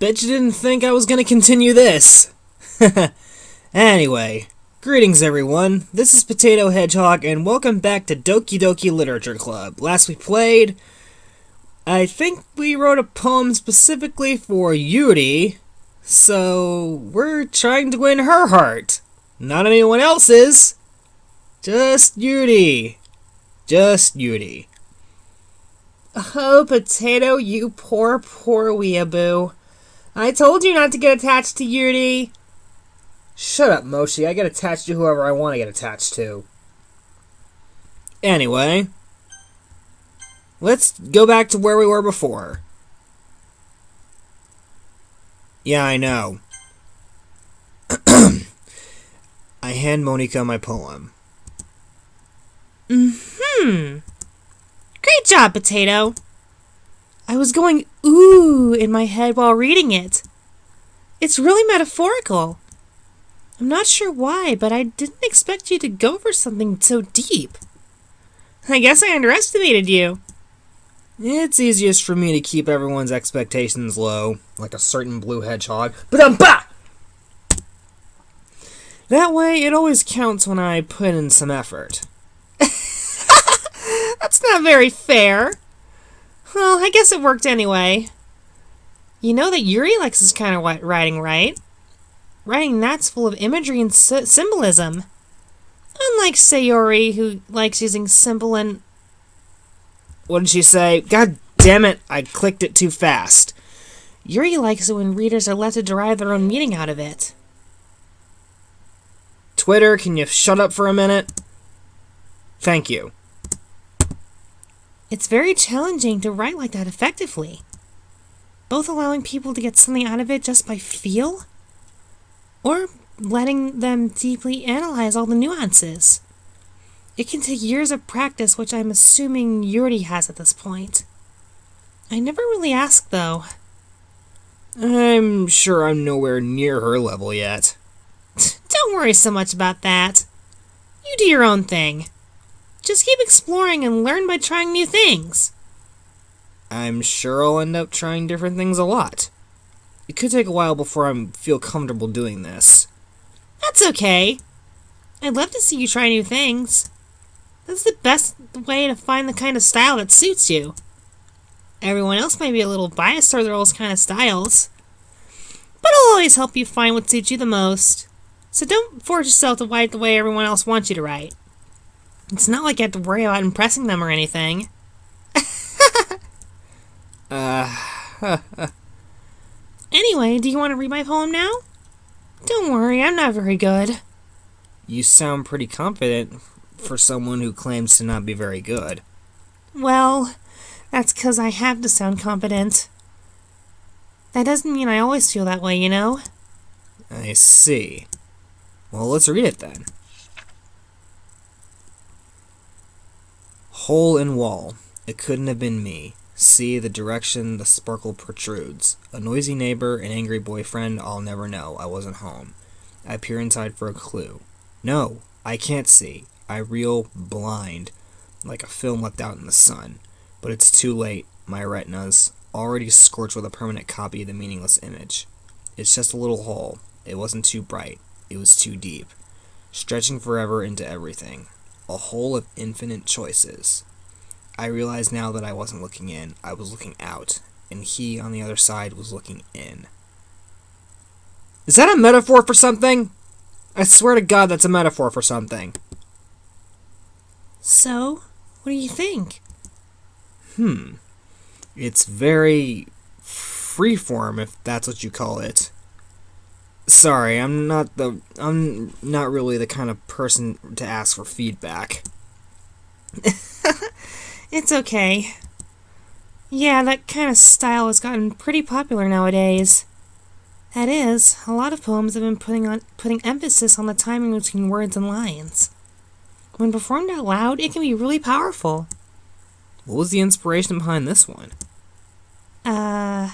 Bet you didn't think I was gonna continue this. Anyway, greetings everyone. This is Potato Hedgehog, and welcome back to Doki Doki Literature Club. Last we played, I think we wrote a poem specifically for Yuri, so we're trying to win her heart. Not anyone else's. Just Yuri. Just Yuri. Oh, Potato, you poor weeaboo. I told you not to get attached to Yuri. Shut up, Moshi. I get attached to whoever I want to get attached to. Anyway, let's go back to where we were before. Yeah, I know. I hand Monika my poem. Great job, Potato. I was going ooh in my head while reading it. It's really metaphorical. I'm not sure why, but I didn't expect you to go for something so deep. I guess I underestimated you. It's easiest for me to keep everyone's expectations low, like a certain blue hedgehog. Ba-dum-ba! That way, it always counts when I put in some effort. That's not very fair. Well, I guess it worked anyway. You know that Yuri likes this kind of writing, right? Writing that's full of imagery and symbolism. Unlike Sayori, who likes using simple and... What did she say? God damn it, I clicked it too fast. Yuri likes it when readers are let to derive their own meaning out of it. Twitter, can you shut up for a minute? Thank you. It's very challenging to write like that effectively. Both allowing people to get something out of it just by feel, or letting them deeply analyze all the nuances. It can take years of practice, which I'm assuming Yuri has at this point. I never really asked, though. I'm sure I'm nowhere near her level yet. Don't worry so much about that. You do your own thing. Just keep exploring and learn by trying new things. I'm sure I'll end up trying different things a lot. It could take a while before I feel comfortable doing this. That's okay. I'd love to see you try new things. That's the best way to find the kind of style that suits you. Everyone else might be a little biased toward their own kind of styles, but I'll always help you find what suits you the most. So don't force yourself to write the way everyone else wants you to write. It's not like you have to worry about impressing them or anything. Anyway, do you want to read my poem now? Don't worry, I'm not very good. You sound pretty confident for someone who claims to not be very good. Well, that's 'cause I have to sound confident. That doesn't mean I always feel that way, you know? I see. Well, let's read it then. Hole in wall. It couldn't have been me. See the direction the sparkle protrudes. A noisy neighbor, an angry boyfriend, I'll never know. I wasn't home. I peer inside for a clue. No, I can't see. I reel blind, like a film left out in the sun. But it's too late. My retina's already scorched with a permanent copy of the meaningless image. It's just a little hole. It wasn't too bright. It was too deep. Stretching forever into everything. A hole of infinite choices. I realize now that I wasn't looking in, I was looking out, and he on the other side was looking in. Is that a metaphor for something? I swear to God that's a metaphor for something. So, what do you think? It's very freeform, if that's what you call it. Sorry, I'm not really the kind of person to ask for feedback. It's okay. Yeah, that kind of style has gotten pretty popular nowadays. That is, a lot of poems have been putting emphasis on the timing between words and lines. When performed out loud, it can be really powerful. What was the inspiration behind this one? Well,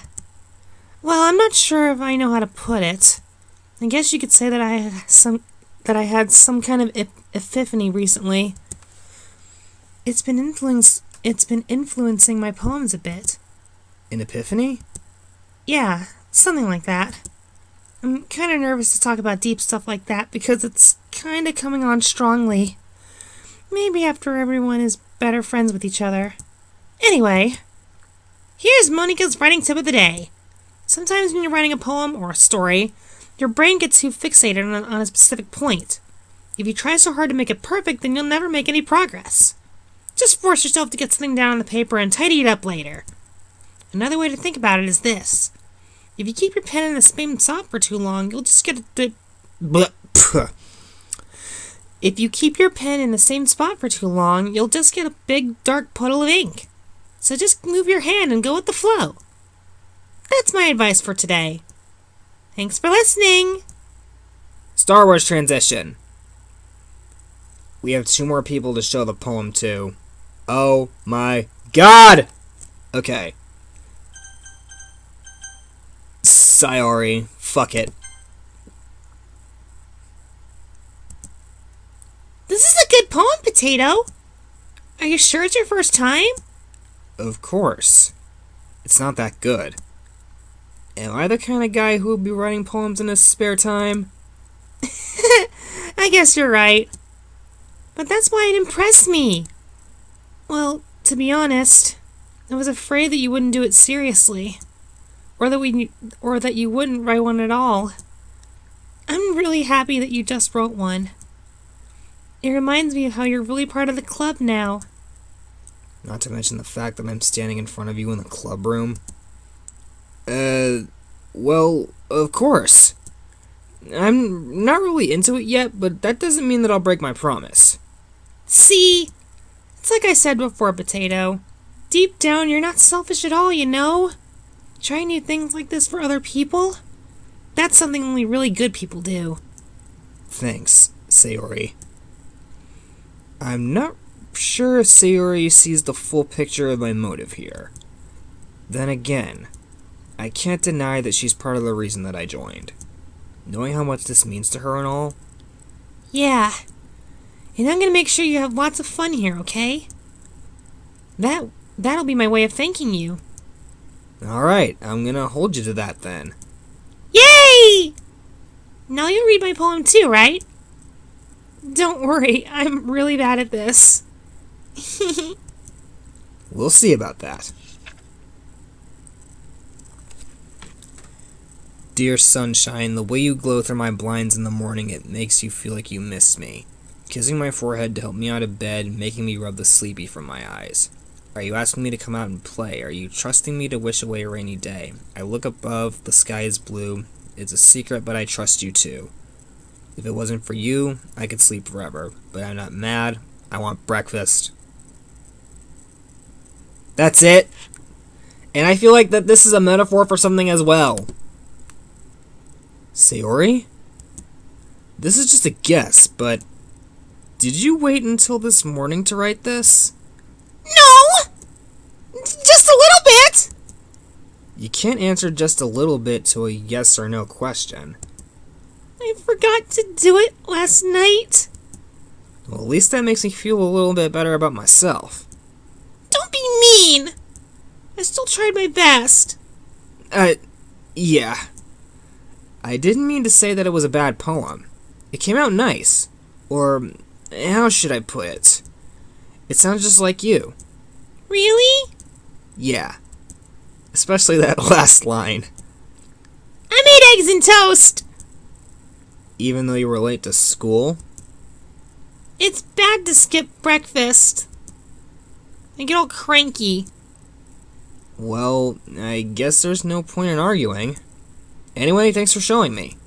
I'm not sure if I know how to put it. I guess you could say that I had some kind of epiphany recently. It's been influencing my poems a bit. An epiphany? Yeah, Something like that. I'm kind of nervous to talk about deep stuff like that because it's kind of coming on strongly. Maybe after everyone is better friends with each other. Anyway, here's Monika's writing tip of the day. Sometimes when you're writing a poem or a story, your brain gets too fixated on a specific point. If you try so hard to make it perfect, then you'll never make any progress. Just force yourself to get something down on the paper and tidy it up later. Another way to think about it is this. If you keep your pen in the same spot for too long, you'll just get If you keep your pen in the same spot for too long, you'll just get a big dark puddle of ink. So just move your hand and go with the flow. That's my advice for today. Thanks for listening. Star Wars transition. We have 2 more people to show the poem to. Oh my god! Okay. Sayori. Fuck it. This is a good poem, Potato. Are you sure it's your first time? Of course. It's not that good. Am I the kind of guy who would be writing poems in his spare time? I guess you're right. But that's why it impressed me. Well, to be honest, I was afraid that you wouldn't do it seriously. Or that you wouldn't write one at all. I'm really happy that you just wrote one. It reminds me of how you're really part of the club now. Not to mention the fact that I'm standing in front of you in the club room. Well, of course. I'm not really into it yet, but that doesn't mean that I'll break my promise. See? It's like I said before, Potato. Deep down, you're not selfish at all, you know? Trying new things like this for other people? That's something only really good people do. Thanks, Sayori. I'm not sure if Sayori sees the full picture of my motive here. Then again, I can't deny that she's part of the reason that I joined. Knowing how much this means to her and all. Yeah. And I'm gonna make sure you have lots of fun here, okay? That'll be my way of thanking you. Alright, I'm gonna hold you to that then. Yay! Now you'll read my poem too, right? Don't worry, I'm really bad at this. We'll see about that. Dear sunshine, the way you glow through my blinds in the morning, it makes you feel like you missed me. Kissing my forehead to help me out of bed, making me rub the sleepy from my eyes. Are you asking me to come out and play? Are you trusting me to wish away a rainy day? I look above, the sky is blue. It's a secret, but I trust you too. If it wasn't for you, I could sleep forever. But I'm not mad. I want breakfast. That's it. And I feel like that this is a metaphor for something as well. Sayori? This is just a guess, but did you wait until this morning to write this? No! Just a little bit! You can't answer just a little bit to a yes or no question. I forgot to do it last night. Well, at least that makes me feel a little bit better about myself. Don't be mean! I still tried my best. Yeah. I didn't mean to say that it was a bad poem. It came out nice. Or, how should I put it? It sounds just like you. Really? Yeah. Especially that last line. I made eggs and toast! Even though you were late to school? It's bad to skip breakfast. I get all cranky. Well, I guess there's no point in arguing. Anyway, thanks for showing me.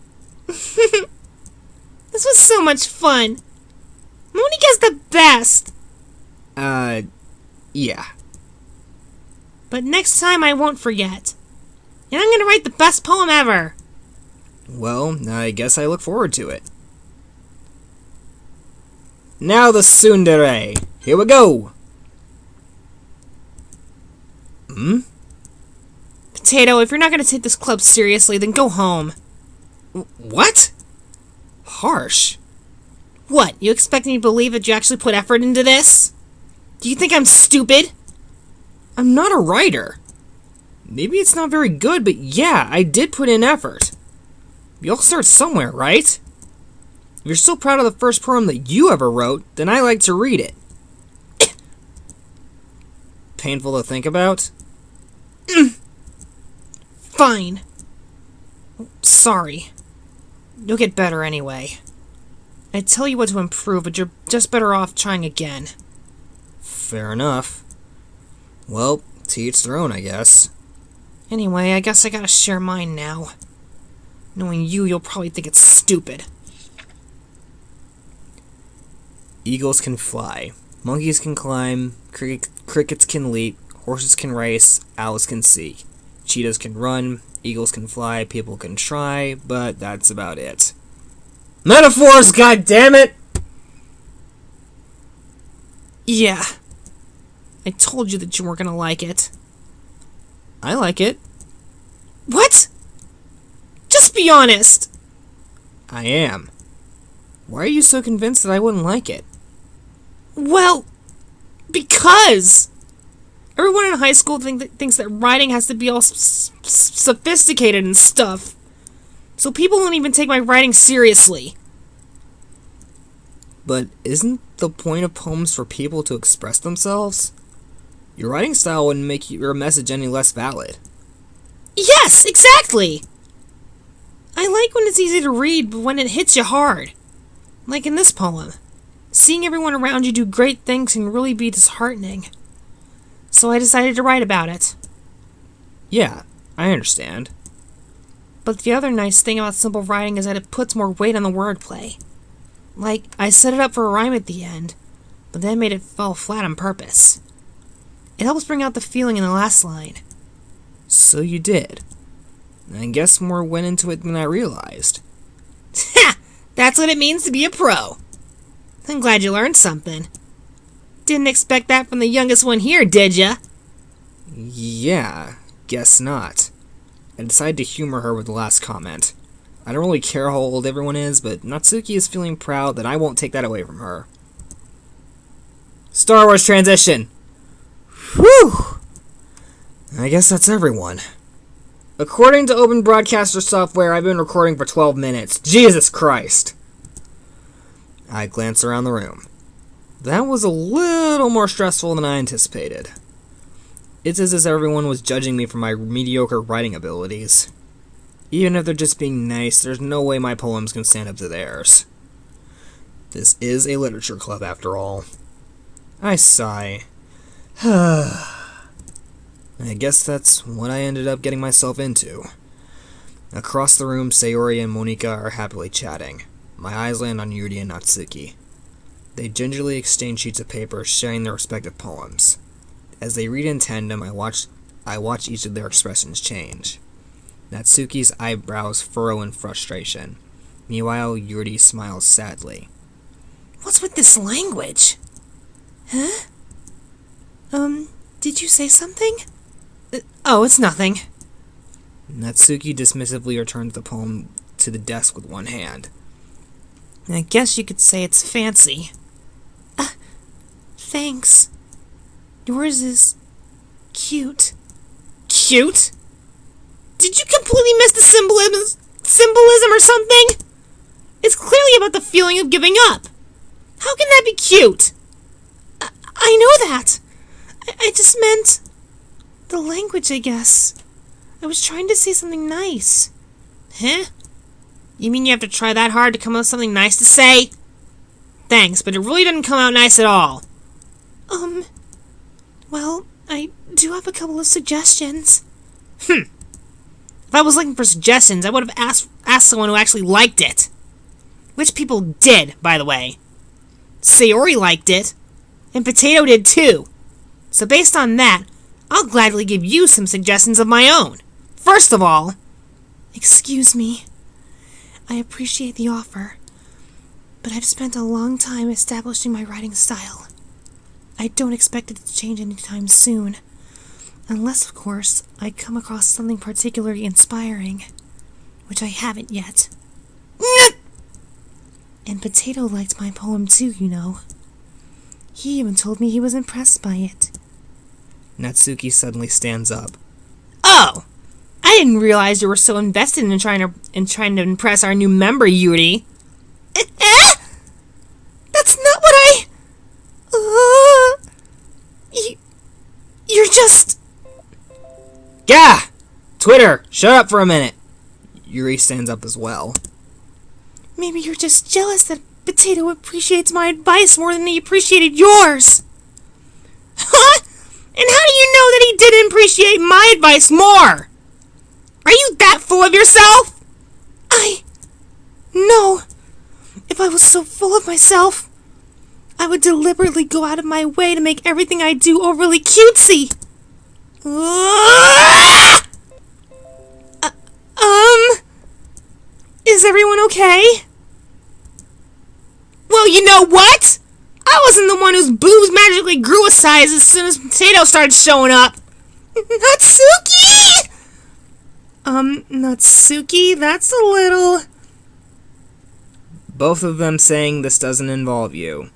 This was so much fun. Monika's the best. Yeah. But next time I won't forget. And I'm gonna write the best poem ever. Well, I guess I look forward to it. Now the tsundere. Here we go. Potato, if you're not gonna take this club seriously, then go home. What? Harsh. What, you expect me to believe that you actually put effort into this? Do you think I'm stupid? I'm not a writer. Maybe it's not very good, but yeah, I did put in effort. We all start somewhere, right? If you're so proud of the first poem that you ever wrote, then I like to read it. Painful to think about? Fine. Sorry. You'll get better anyway. I tell you what to improve, but you're just better off trying again. Fair enough. Well, to each their own, I guess. Anyway, I guess I gotta share mine now. Knowing you, you'll probably think it's stupid. Eagles can fly. Monkeys can climb. Crickets can leap. Horses can race. Owls can see. Cheetahs can run. Eagles can fly. People can try. But that's about it. Metaphors, goddammit! Yeah. I told you that you weren't gonna like it. I like it. What? Just be honest. I am. Why are you so convinced that I wouldn't like it? Well, because everyone in high school thinks that writing has to be all sophisticated and stuff. So people don't even take my writing seriously. But isn't the point of poems for people to express themselves? Your writing style wouldn't make your message any less valid. Yes, exactly! I like when it's easy to read, but when it hits you hard. Like in this poem. Seeing everyone around you do great things can really be disheartening. So I decided to write about it. Yeah, I understand. But the other nice thing about simple writing is that it puts more weight on the wordplay. Like, I set it up for a rhyme at the end, but then made it fall flat on purpose. It helps bring out the feeling in the last line. So you did. I guess more went into it than I realized. Ha! That's what it means to be a pro. I'm glad you learned something. Didn't expect that from the youngest one here, did ya? Yeah, guess not. I decided to humor her with the last comment. I don't really care how old everyone is, but Natsuki is feeling proud that I won't take that away from her. Star Wars transition! Whew! I guess that's everyone. According to Open Broadcaster Software, I've been recording for 12 minutes. Jesus Christ! I glance around the room. That was a little more stressful than I anticipated. It's as if everyone was judging me for my mediocre writing abilities. Even if they're just being nice, there's no way my poems can stand up to theirs. This is a literature club, after all. I sigh. I guess that's what I ended up getting myself into. Across the room, Sayori and Monika are happily chatting. My eyes land on Yuri and Natsuki. They gingerly exchange sheets of paper, sharing their respective poems. As they read in tandem, I watch each of their expressions change. Natsuki's eyebrows furrow in frustration. Meanwhile, Yuri smiles sadly. What's with this language? Huh? Did you say something? Oh, it's nothing. Natsuki dismissively returns the poem to the desk with one hand. I guess you could say it's fancy. Thanks. Yours is cute. Cute? Did you completely miss the symbolism or something? It's clearly about the feeling of giving up. How can that be cute? I know that. I just meant the language, I guess. I was trying to say something nice. Huh? You mean you have to try that hard to come up with something nice to say? Thanks, but it really didn't come out nice at all. Well, I do have a couple of suggestions. If I was looking for suggestions, I would have asked someone who actually liked it. Which people did, by the way. Sayori liked it, and Potato did too. So based on that, I'll gladly give you some suggestions of my own. First of all... Excuse me. I appreciate the offer, but I've spent a long time establishing my writing style. I don't expect it to change anytime soon. Unless, of course, I come across something particularly inspiring, which I haven't yet. And Potato liked my poem too, you know. He even told me he was impressed by it. Natsuki suddenly stands up. Oh! I didn't realize you were so invested in trying to impress our new member, Yuri. Eh? That's not what I... You're just... Gah! Twitter, shut up for a minute. Yuri stands up as well. Maybe you're just jealous that Potato appreciates my advice more than he appreciated yours. Huh? And how do you know that he didn't appreciate my advice more? Are you that full of yourself? No. If I was so full of myself, I would deliberately go out of my way to make everything I do overly cutesy. Is everyone okay? Well, you know what? I wasn't the one whose boobs magically grew a size as soon as Potato started showing up. Natsuki! Natsuki, that's a little... Both of them saying this doesn't involve you.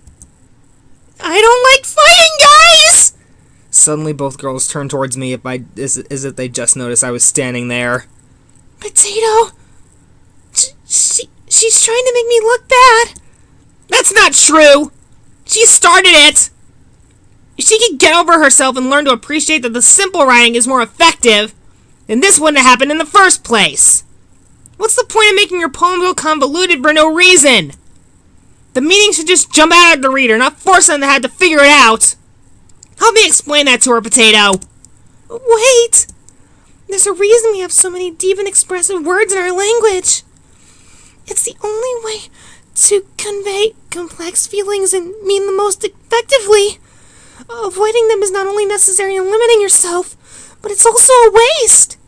I don't like fighting, guys! Suddenly both girls turn towards me as if they just noticed I was standing there. Potato... She's trying to make me look bad. That's not true! She started it! If she could get over herself and learn to appreciate that the simple writing is more effective, then this wouldn't have happened in the first place. What's the point of making your poem so convoluted for no reason? The meaning should just jump out at the reader, not force them to have to figure it out. Help me explain that to her, Potato. Wait! There's a reason we have so many deep and expressive words in our language. It's the only way to convey complex feelings and mean the most effectively. Avoiding them is not only necessary in limiting yourself, but it's also a waste.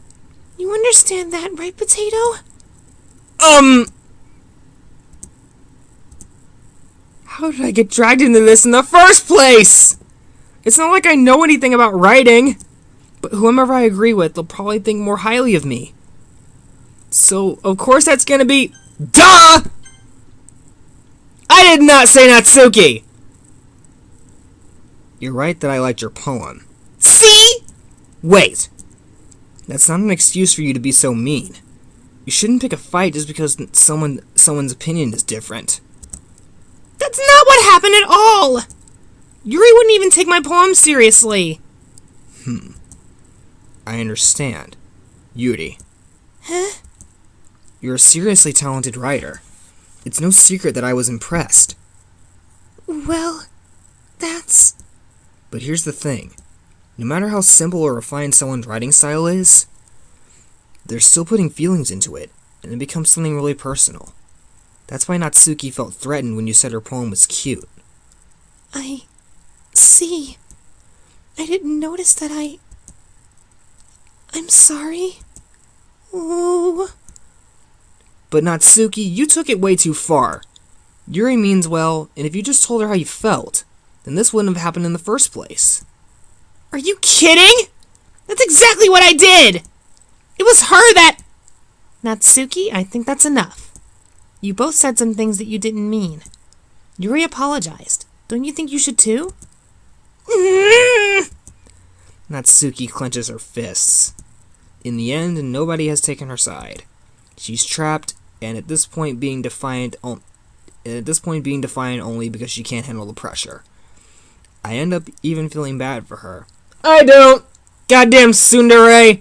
You understand that, right, Potato? How did I get dragged into this in the first place? It's not like I know anything about writing, but whomever I agree with, they'll probably think more highly of me. So, of course that's gonna be... Duh! I did not say Natsuki! You're right that I liked your poem. See? Wait. That's not an excuse for you to be so mean. You shouldn't pick a fight just because someone's opinion is different. That's not what happened at all! Yuri wouldn't even take my poem seriously. I understand. Yuri. Huh? You're a seriously talented writer. It's no secret that I was impressed. Well, that's... But here's the thing. No matter how simple or refined someone's writing style is, they're still putting feelings into it, and it becomes something really personal. That's why Natsuki felt threatened when you said her poem was cute. I see. I didn't notice that I'm sorry. Oh. But Natsuki, you took it way too far. Yuri means well, and if you just told her how you felt, then this wouldn't have happened in the first place. Are you kidding? That's exactly what I did! It was her that... Natsuki, I think that's enough. You both said some things that you didn't mean. Yuri apologized. Don't you think you should too? Natsuki clenches her fists. In the end, nobody has taken her side. She's trapped, and at this point being defiant only because she can't handle the pressure. I end up even feeling bad for her. I don't! Goddamn tsundere!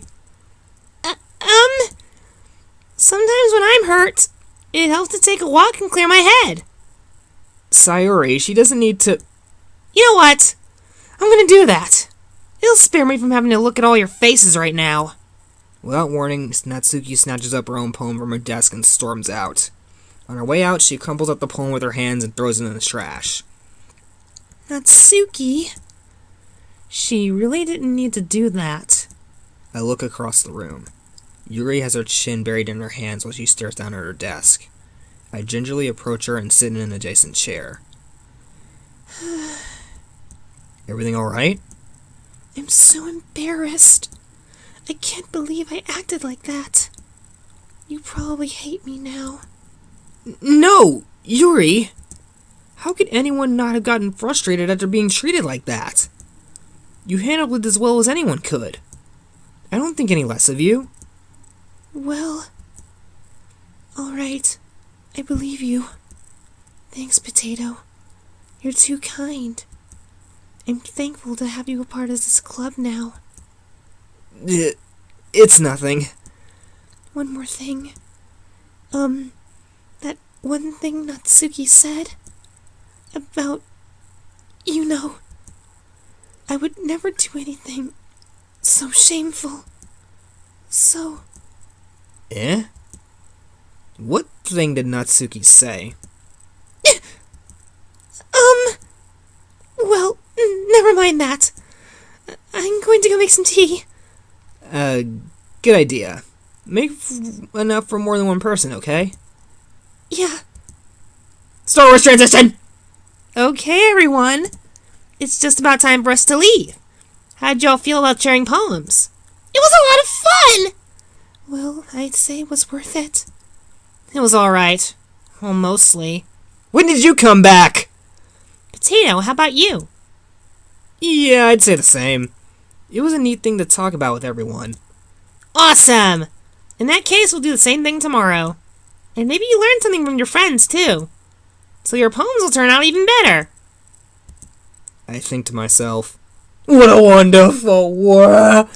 Sometimes when I'm hurt, it helps to take a walk and clear my head. Sayori, she doesn't need to... You know what? I'm gonna do that. It'll spare me from having to look at all your faces right now. Without warning, Natsuki snatches up her own poem from her desk and storms out. On her way out, she crumples up the poem with her hands and throws it in the trash. Natsuki... She really didn't need to do that. I look across the room. Yuri has her chin buried in her hands while she stares down at her desk. I gingerly approach her and sit in an adjacent chair. Everything alright? I'm so embarrassed. I can't believe I acted like that. You probably hate me now. No! Yuri! How could anyone not have gotten frustrated after being treated like that? You handled it as well as anyone could. I don't think any less of you. Well, alright. I believe you. Thanks, Potato. You're too kind. I'm thankful to have you a part of this club now. It's nothing. One more thing. That one thing Natsuki said about, I would never do anything so shameful. So... Eh? What thing did Natsuki say? Well, never mind that. I'm going to go make some tea. Good idea. Make enough for more than one person, okay? Yeah. Star Wars transition! Okay, everyone. It's just about time for us to leave. How'd y'all feel about sharing poems? It was a lot of fun! Well, I'd say it was worth it. It was alright. Well, mostly. When did you come back? Potato, how about you? Yeah, I'd say the same. It was a neat thing to talk about with everyone. Awesome! In that case, we'll do the same thing tomorrow. And maybe you learn something from your friends, too. So your poems will turn out even better. I think to myself, what a wonderful world!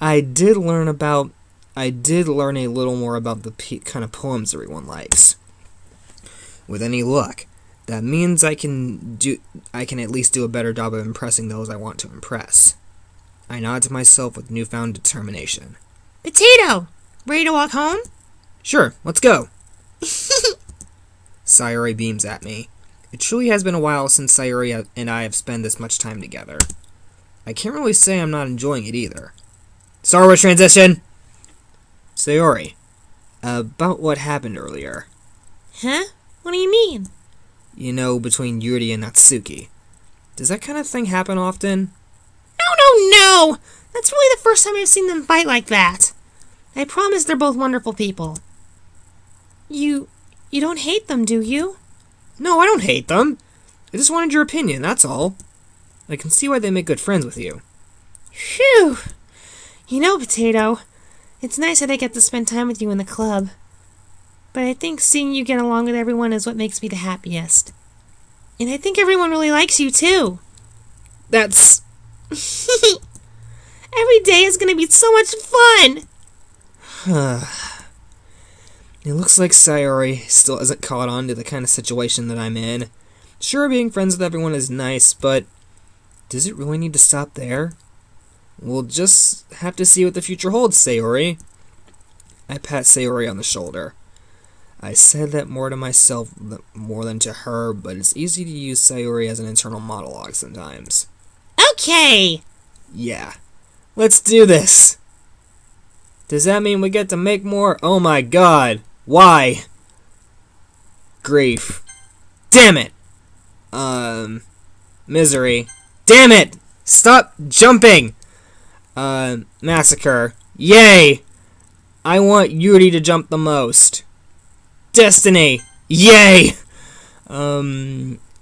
I did learn a little more about the kind of poems everyone likes. With any luck, that means I can at least do a better job of impressing those I want to impress. I nod to myself with newfound determination. Potato! Ready to walk home? Sure, let's go. Sayori beams at me. It truly has been a while since Sayori and I have spent this much time together. I can't really say I'm not enjoying it either. Star Wars transition! Sayori, about what happened earlier. Huh? What do you mean? You know, between Yuri and Natsuki. Does that kind of thing happen often? No! That's really the first time I've seen them fight like that. I promise they're both wonderful people. You don't hate them, do you? No, I don't hate them. I just wanted your opinion, that's all. I can see why they make good friends with you. Phew! Potato, it's nice that I get to spend time with you in the club. But I think seeing you get along with everyone is what makes me the happiest. And I think everyone really likes you, too. That's... Every day is gonna be so much fun! It looks like Sayori still hasn't caught on to the kind of situation that I'm in. Sure, being friends with everyone is nice, but does it really need to stop there? We'll just have to see what the future holds, Sayori. I pat Sayori on the shoulder. I said that more to myself more than to her, but it's easy to use Sayori as an internal monologue sometimes. Okay! Yeah. Let's do this! Does that mean we get to make more? Oh my god! Why? Grief. Damn it! Misery. Damn it! Stop jumping! Massacre. Yay! I want Yuri to jump the most. Destiny. Yay!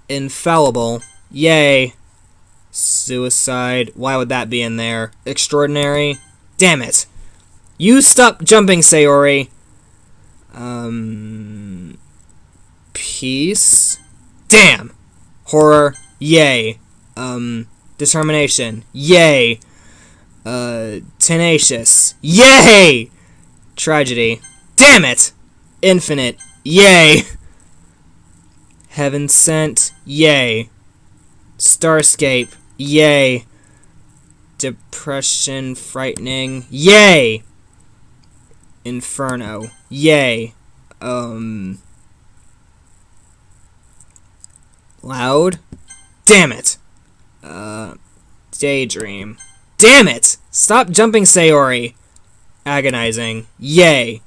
Infallible. Yay. Suicide. Why would that be in there? Extraordinary. Damn it. You stop jumping, Sayori. Peace. Damn. Horror. Yay. Determination. Yay. Tenacious. Yay! Tragedy. Damn it! Infinite. Yay! Heaven Sent. Yay. Starscape. Yay. Depression. Frightening. Yay! Inferno. Yay. Loud. Damn it. Daydream. Damn it! Stop jumping, Sayori! Agonizing. Yay.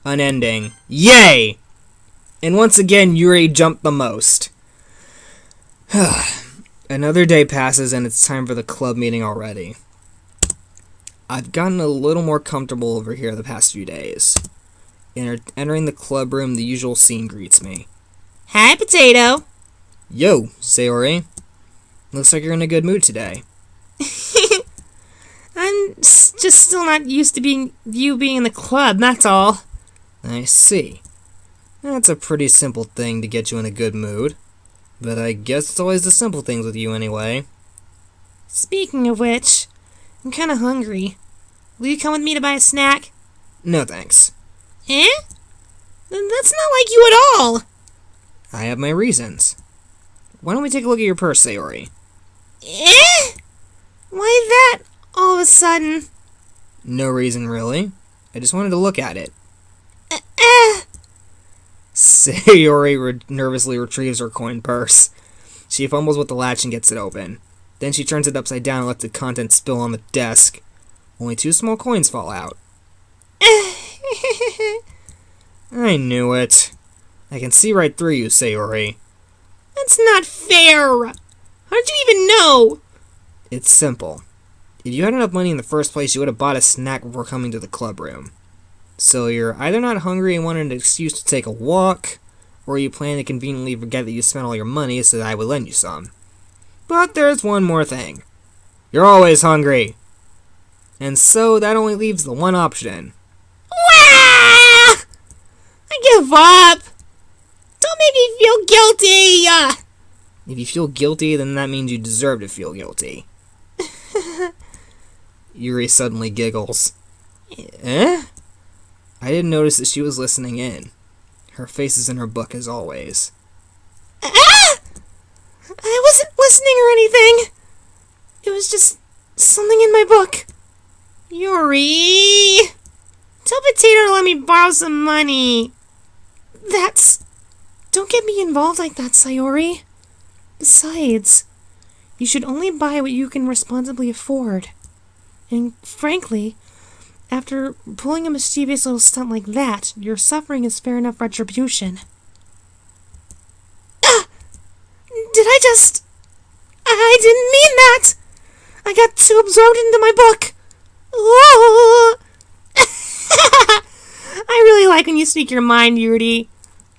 Unending. Yay! And once again, Yuri jumped the most. Another day passes and it's time for the club meeting already. I've gotten a little more comfortable over here the past few days. Entering the club room, the usual scene greets me. Hi, Potato! Yo, Sayori. Looks like you're in a good mood today. just still not used to being in the club, that's all. I see. That's a pretty simple thing to get you in a good mood. But I guess it's always the simple things with you anyway. Speaking of which, I'm kinda hungry. Will you come with me to buy a snack? No thanks. Eh? That's not like you at all! I have my reasons. Why don't we take a look at your purse, Sayori? Eh? Why that, all of a sudden? No reason, really. I just wanted to look at it. Sayori nervously retrieves her coin purse. She fumbles with the latch and gets it open. Then she turns it upside down and lets the contents spill on the desk. Only 2 small coins fall out. I knew it. I can see right through you, Sayori. That's not fair! How did you even know? It's simple. If you had enough money in the first place, you would have bought a snack before coming to the club room. So you're either not hungry and wanted an excuse to take a walk, or you plan to conveniently forget that you spent all your money so that I would lend you some. But there's one more thing. You're always hungry. And so that only leaves the one option. Wah! I give up! Don't make me feel guilty! If you feel guilty, then that means you deserve to feel guilty. Yuri suddenly giggles. Eh? I didn't notice that she was listening in. Her face is in her book as always. Ah! I wasn't listening or anything. It was just something in my book. Yuri! Tell Potato to let me borrow some money. Don't get me involved like that, Sayori. Besides, you should only buy what you can responsibly afford. And frankly, after pulling a mischievous little stunt like that, your suffering is fair enough retribution. Ah! I didn't mean that! I got too absorbed into my book. Oh! I really like when you speak your mind, Yuri.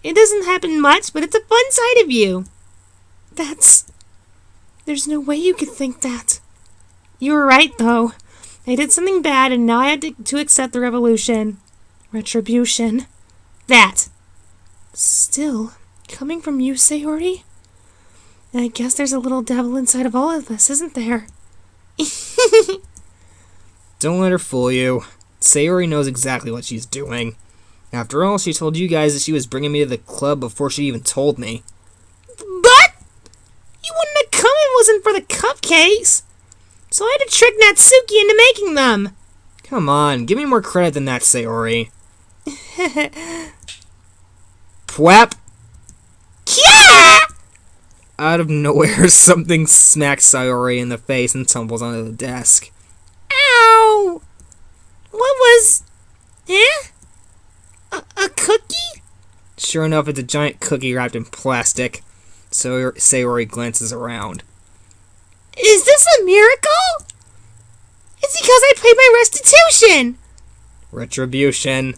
It doesn't happen much, but it's a fun side of you. There's no way you could think that. You were right, though. I did something bad, and now I had to accept the revolution. Retribution. That. Still, coming from you, Sayori? I guess there's a little devil inside of all of us, isn't there? Don't let her fool you. Sayori knows exactly what she's doing. After all, she told you guys that she was bringing me to the club before she even told me. But you wouldn't have come if it wasn't for the cupcakes. So I had to trick Natsuki into making them. Come on, give me more credit than that, Sayori. Pwap! Kya! Out of nowhere, something smacks Sayori in the face and tumbles onto the desk. Ow! What was... Eh? A cookie? Sure enough, it's a giant cookie wrapped in plastic. So Sayori glances around. Is this a miracle? It's because I paid my restitution! Retribution.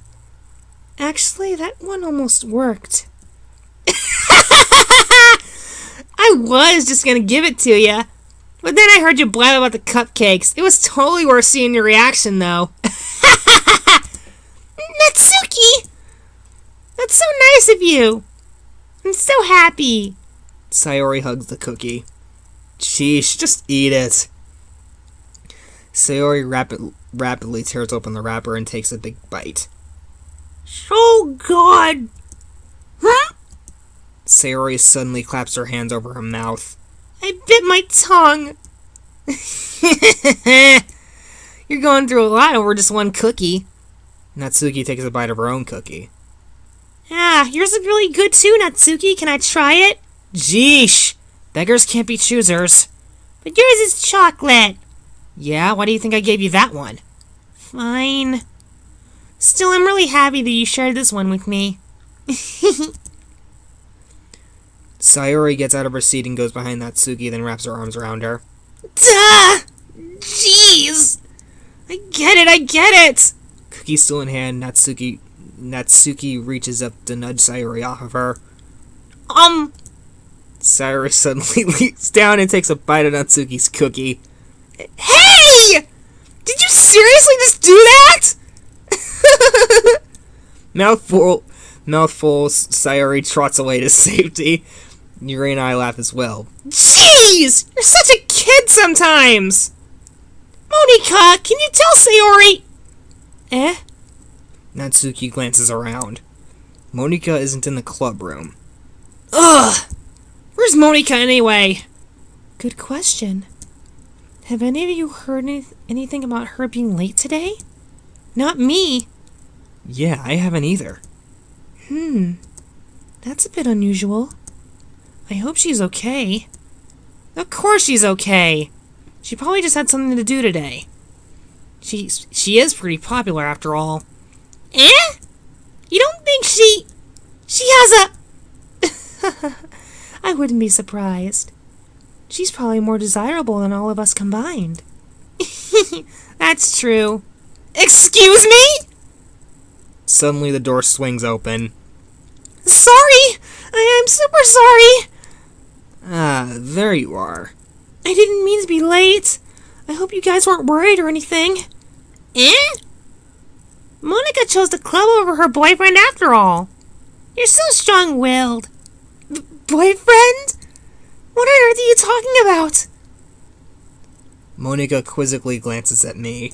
Actually, that one almost worked. I was just gonna give it to you. But then I heard you blab about the cupcakes. It was totally worth seeing your reaction, though. Natsuki! That's so nice of you. I'm so happy. Sayori hugs the cookie. Sheesh, just eat it. Sayori rapidly tears open the wrapper and takes a big bite. So good. Huh? Sayori suddenly claps her hands over her mouth. I bit my tongue. You're going through a lot over just one cookie. Natsuki takes a bite of her own cookie. Ah, yours is really good too, Natsuki. Can I try it? Jeesh! Beggars can't be choosers. But yours is chocolate. Yeah, why do you think I gave you that one? Fine. Still, I'm really happy that you shared this one with me. Sayori gets out of her seat and goes behind Natsuki, then wraps her arms around her. Duh! Jeez! I get it! Cookie still in hand, Natsuki reaches up to nudge Sayori off of her. Sayori suddenly leaps down and takes a bite of Natsuki's cookie. Hey! Did you seriously just do that? Mouthful, Sayori trots away to safety. Yuri and I laugh as well. Jeez! You're such a kid sometimes! Monika, can you tell Sayori? Eh? Natsuki glances around. Monika isn't in the club room. Ugh! Where's Monika anyway? Good question. Have any of you heard anything about her being late today? Not me. Yeah, I haven't either. That's a bit unusual. I hope she's okay. Of course she's okay. She probably just had something to do today. She is pretty popular after all. Eh? You don't think she has a... I wouldn't be surprised. She's probably more desirable than all of us combined. That's true. Excuse me? Suddenly the door swings open. Sorry! I'm super sorry! Ah, there you are. I didn't mean to be late. I hope you guys weren't worried or anything. Eh? Monika chose the club over her boyfriend after all. You're so strong-willed. Boyfriend? What on earth are you talking about? Monika quizzically glances at me.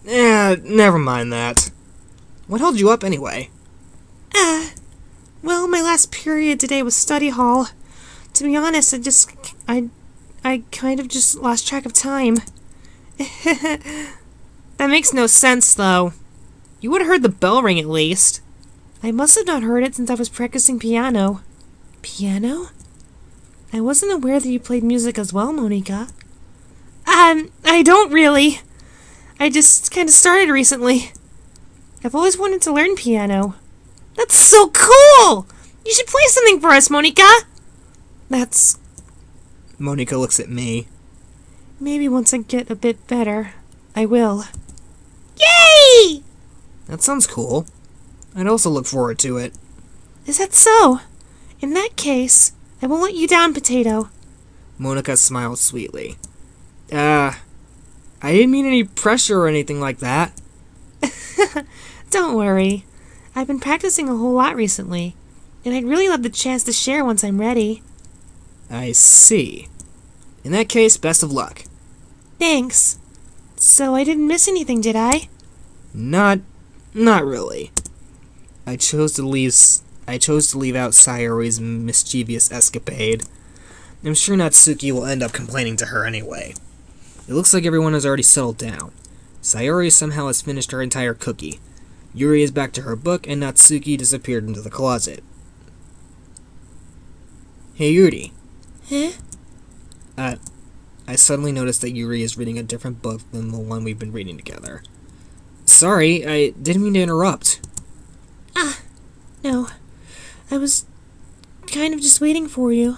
Never mind that. What held you up anyway? Well, my last period today was study hall. To be honest, I kind of just lost track of time. That makes no sense, though. You would have heard the bell ring at least. I must have not heard it since I was practicing piano. Piano? I wasn't aware that you played music as well, Monika. I don't really. I just kind of started recently. I've always wanted to learn piano. That's so cool! You should play something for us, Monika! That's... Monika looks at me. Maybe once I get a bit better, I will. Yay! That sounds cool. I'd also look forward to it. Is that so? In that case, I won't let you down, Potato. Monika smiled sweetly. I didn't mean any pressure or anything like that. Don't worry. I've been practicing a whole lot recently, and I'd really love the chance to share once I'm ready. I see. In that case, best of luck. Thanks. So I didn't miss anything, did I? Not really. I chose to leave out Sayori's mischievous escapade. I'm sure Natsuki will end up complaining to her anyway. It looks like everyone has already settled down. Sayori somehow has finished her entire cookie. Yuri is back to her book, and Natsuki disappeared into the closet. Hey, Yuri. Huh? I suddenly noticed that Yuri is reading a different book than the one we've been reading together. Sorry, I didn't mean to interrupt. No. I was kind of just waiting for you.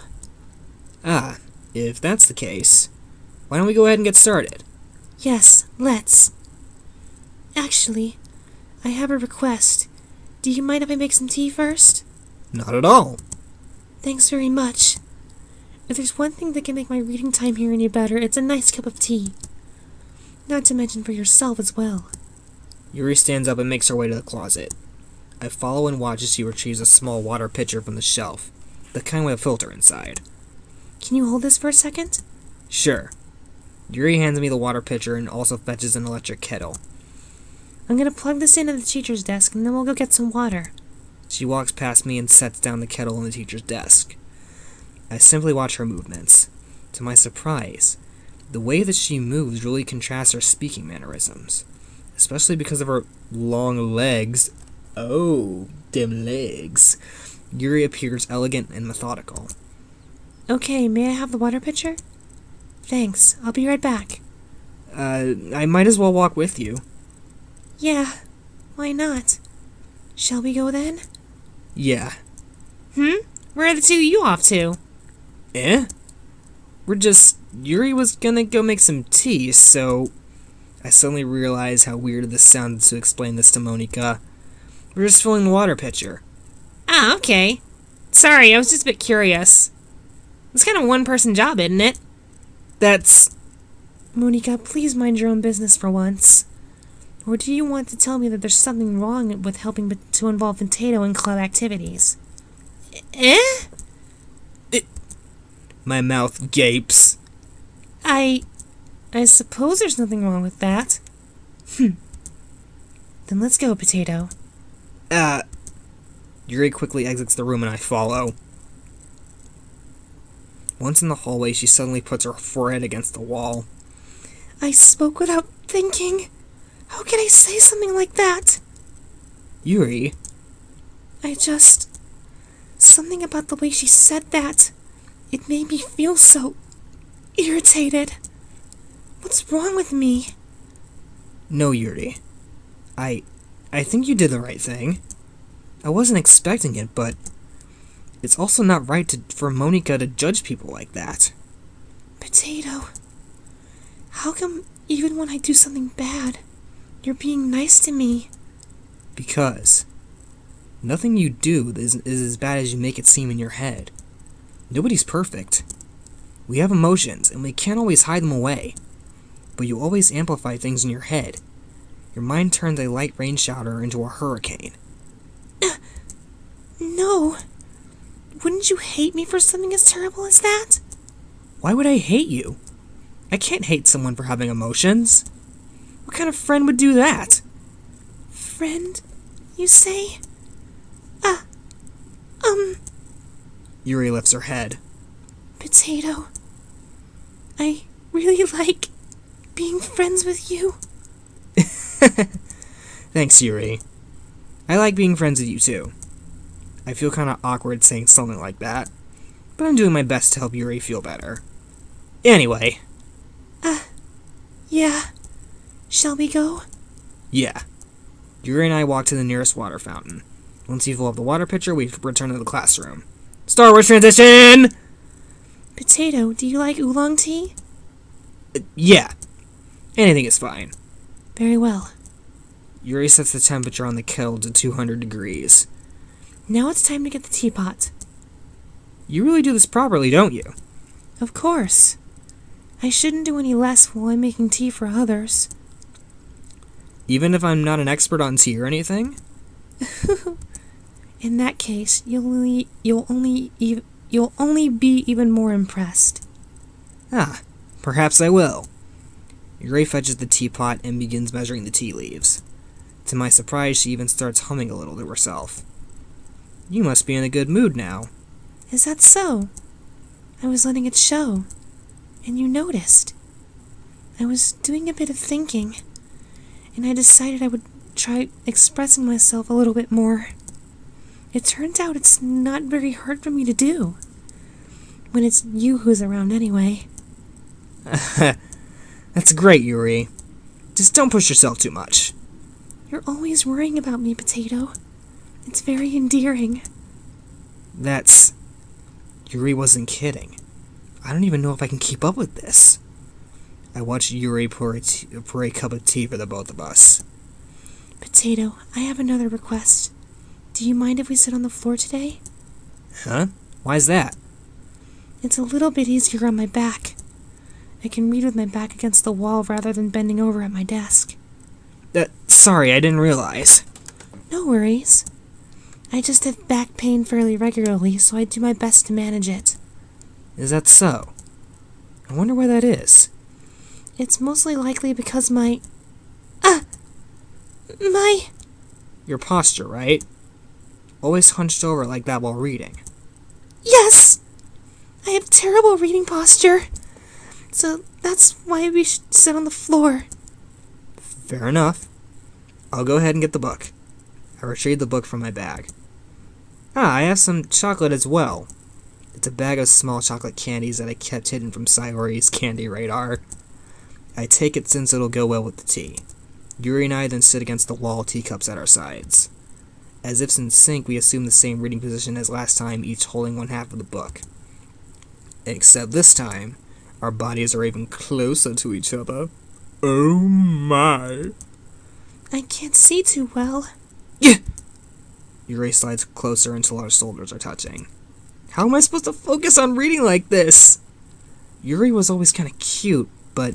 If that's the case, why don't we go ahead and get started? Yes, let's. Actually, I have a request. Do you mind if I make some tea first? Not at all. Thanks very much. If there's one thing that can make my reading time here any better, it's a nice cup of tea. Not to mention for yourself as well. Yuri stands up and makes her way to the closet. I follow and watch as she retrieves a small water pitcher from the shelf, the kind with a filter inside. Can you hold this for a second? Sure. Yuri hands me the water pitcher and also fetches an electric kettle. I'm gonna plug this in at the teacher's desk and then we'll go get some water. She walks past me and sets down the kettle on the teacher's desk. I simply watch her movements. To my surprise, the way that she moves really contrasts her speaking mannerisms, especially because of her long legs. Oh, dim legs. Yuri appears elegant and methodical. Okay, may I have the water pitcher? Thanks, I'll be right back. I might as well walk with you. Yeah, why not? Shall we go then? Yeah. Where are the two of you off to? Yuri was gonna go make some tea, so... I suddenly realized how weird this sounded to explain this to Monika. We're just filling the water pitcher. Ah, okay. Sorry, I was just a bit curious. It's kind of a one-person job, isn't it? That's... Monika, please mind your own business for once. Or do you want to tell me that there's something wrong with helping to involve Potato in club activities? Eh? My mouth gapes. I suppose there's nothing wrong with that. Then let's go, Potato. Yuri quickly exits the room and I follow. Once in the hallway, she suddenly puts her forehead against the wall. I spoke without thinking. How can I say something like that? Yuri? Something about the way she said that. It made me feel so irritated. What's wrong with me? No, Yuri. I think you did the right thing. I wasn't expecting it, but it's also not right for Monika to judge people like that. Potato, how come even when I do something bad, you're being nice to me? Because nothing you do is as bad as you make it seem in your head. Nobody's perfect. We have emotions, and we can't always hide them away. But you always amplify things in your head. Your mind turns a light rain shower into a hurricane. No. Wouldn't you hate me for something as terrible as that? Why would I hate you? I can't hate someone for having emotions. What kind of friend would do that? Friend, you say? Yuri lifts her head. Potato, I really like being friends with you. Thanks, Yuri. I like being friends with you, too. I feel kind of awkward saying something like that, but I'm doing my best to help Yuri feel better. Anyway. Yeah. Shall we go? Yeah. Yuri and I walk to the nearest water fountain. Once you fill up the water pitcher, we return to the classroom. Star Wars transition! Potato, do you like oolong tea? Yeah. Anything is fine. Very well. Yuri sets the temperature on the kettle to 200 degrees. Now it's time to get the teapot. You really do this properly, don't you? Of course. I shouldn't do any less while I'm making tea for others. Even if I'm not an expert on tea or anything? In that case, you'll only be even more impressed. Perhaps I will. Yuri fetches the teapot and begins measuring the tea leaves. To my surprise, she even starts humming a little to herself. You must be in a good mood now. Is that so? I was letting it show, and you noticed. I was doing a bit of thinking, and I decided I would try expressing myself a little bit more. It turns out it's not very hard for me to do, when it's you who's around anyway. That's great, Yuri. Just don't push yourself too much. You're always worrying about me, Potato. It's very endearing. Yuri wasn't kidding. I don't even know if I can keep up with this. I watched Yuri pour a cup of tea for the both of us. Potato, I have another request. Do you mind if we sit on the floor today? Huh? Why's that? It's a little bit easier on my back. I can read with my back against the wall rather than bending over at my desk. Sorry, I didn't realize. No worries. I just have back pain fairly regularly, so I do my best to manage it. Is that so? I wonder why that is. It's mostly likely because Your posture, right? Always hunched over like that while reading. Yes! I have terrible reading posture. So that's why we should sit on the floor. Fair enough. I'll go ahead and get the book. I retrieve the book from my bag. I have some chocolate as well. It's a bag of small chocolate candies that I kept hidden from Sayori's candy radar. I take it since it'll go well with the tea. Yuri and I then sit against the wall, teacups at our sides. As if in sync, we assume the same reading position as last time, each holding one half of the book. Except this time, our bodies are even closer to each other. Oh my. I can't see too well. Yeah! Yuri slides closer until our shoulders are touching. How am I supposed to focus on reading like this? Yuri was always kind of cute, but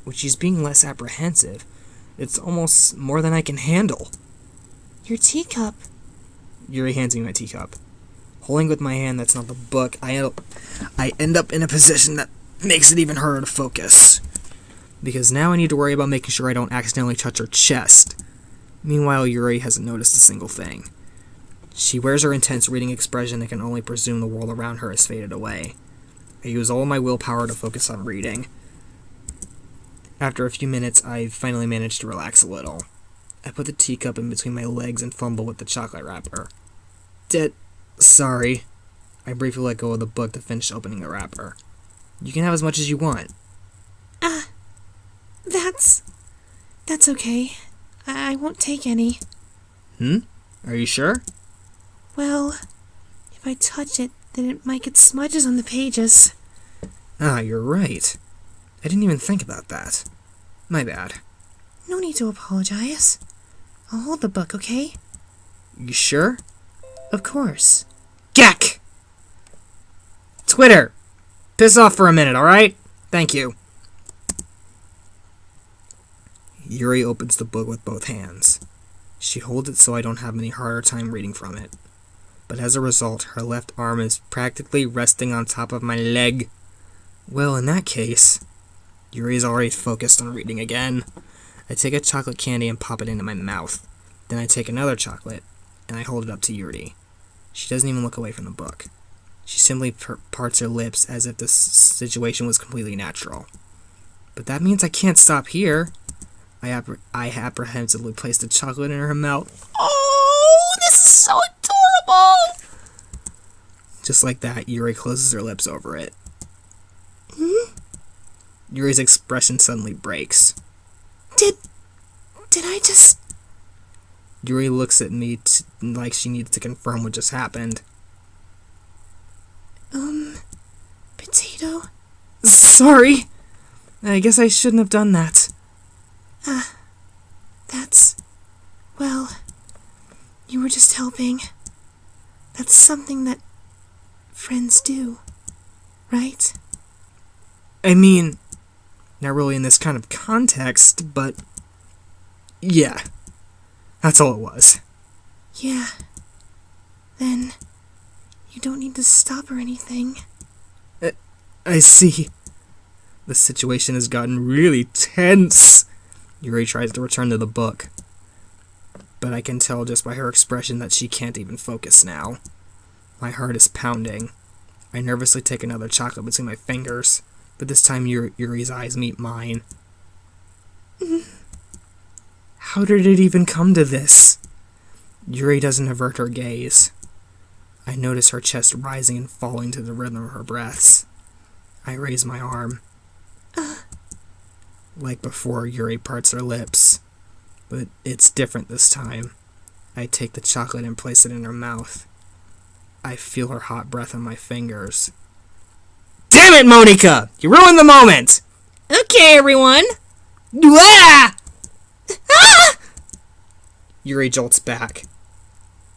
When she's being less apprehensive, it's almost more than I can handle. Your teacup. Yuri hands me my teacup. Holding with my hand that's not the book, I end up in a position that makes it even harder to focus. Because now I need to worry about making sure I don't accidentally touch her chest. Meanwhile, Yuri hasn't noticed a single thing. She wears her intense reading expression and can only presume the world around her has faded away. I use all my willpower to focus on reading. After a few minutes, I finally manage to relax a little. I put the teacup in between my legs and fumble with the chocolate wrapper. Sorry. I briefly let go of the book to finish opening the wrapper. You can have as much as you want. That's okay. I won't take any. Are you sure? Well, if I touch it, then it might get smudges on the pages. You're right. I didn't even think about that. My bad. No need to apologize. I'll hold the book, okay? You sure? Of course. Gek! Twitter! Piss off for a minute, alright? Thank you. Yuri opens the book with both hands. She holds it so I don't have any harder time reading from it. But as a result, her left arm is practically resting on top of my leg. Well, in that case, Yuri's already focused on reading again. I take a chocolate candy and pop it into my mouth. Then I take another chocolate, and I hold it up to Yuri. She doesn't even look away from the book. She simply parts her lips as if this situation was completely natural. But that means I can't stop here. I apprehensively place the chocolate in her mouth. Oh, this is so adorable! Just like that, Yuri closes her lips over it. Yuri's expression suddenly breaks. Did I just... Yuri looks at me like she needs to confirm what just happened. Potato? Sorry! I guess I shouldn't have done that. Well, you were just helping. That's something that friends do, right? I mean, not really in this kind of context, but yeah, that's all it was. Yeah. Then you don't need to stop or anything. I see. The situation has gotten really tense. Yuri tries to return to the book, but I can tell just by her expression that she can't even focus now. My heart is pounding. I nervously take another chocolate between my fingers, but this time Yuri's eyes meet mine. How did it even come to this? Yuri doesn't avert her gaze. I notice her chest rising and falling to the rhythm of her breaths. I raise my arm. Like before, Yuri parts her lips, but it's different this time. I take the chocolate and place it in her mouth. I feel her hot breath on my fingers. Damn it, Monika! You ruined the moment! Okay, everyone. Ah! Yuri jolts back.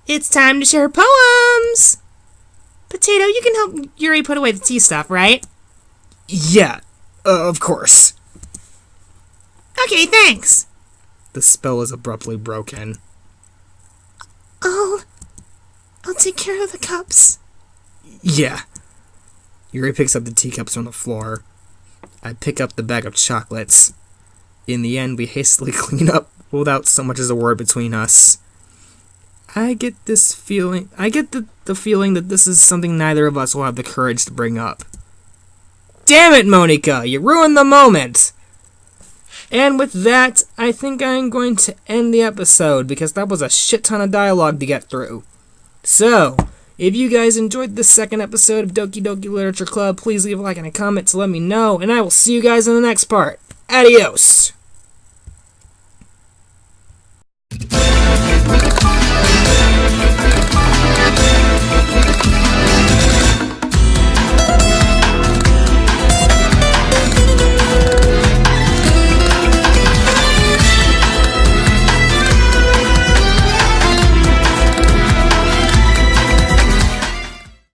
It's time to share poems. Potato, you can help Yuri put away the tea stuff, right? Yeah, of course. Okay, thanks. The spell is abruptly broken. I'll take care of the cups. Yeah. Yuri picks up the teacups from the floor. I pick up the bag of chocolates. In the end, we hastily clean up without so much as a word between us. I get the feeling that this is something neither of us will have the courage to bring up. Damn it, Monika! You ruined the moment! And with that, I think I'm going to end the episode, because that was a shit ton of dialogue to get through. So, if you guys enjoyed this second episode of Doki Doki Literature Club, please leave a like and a comment to let me know, and I will see you guys in the next part. Adios!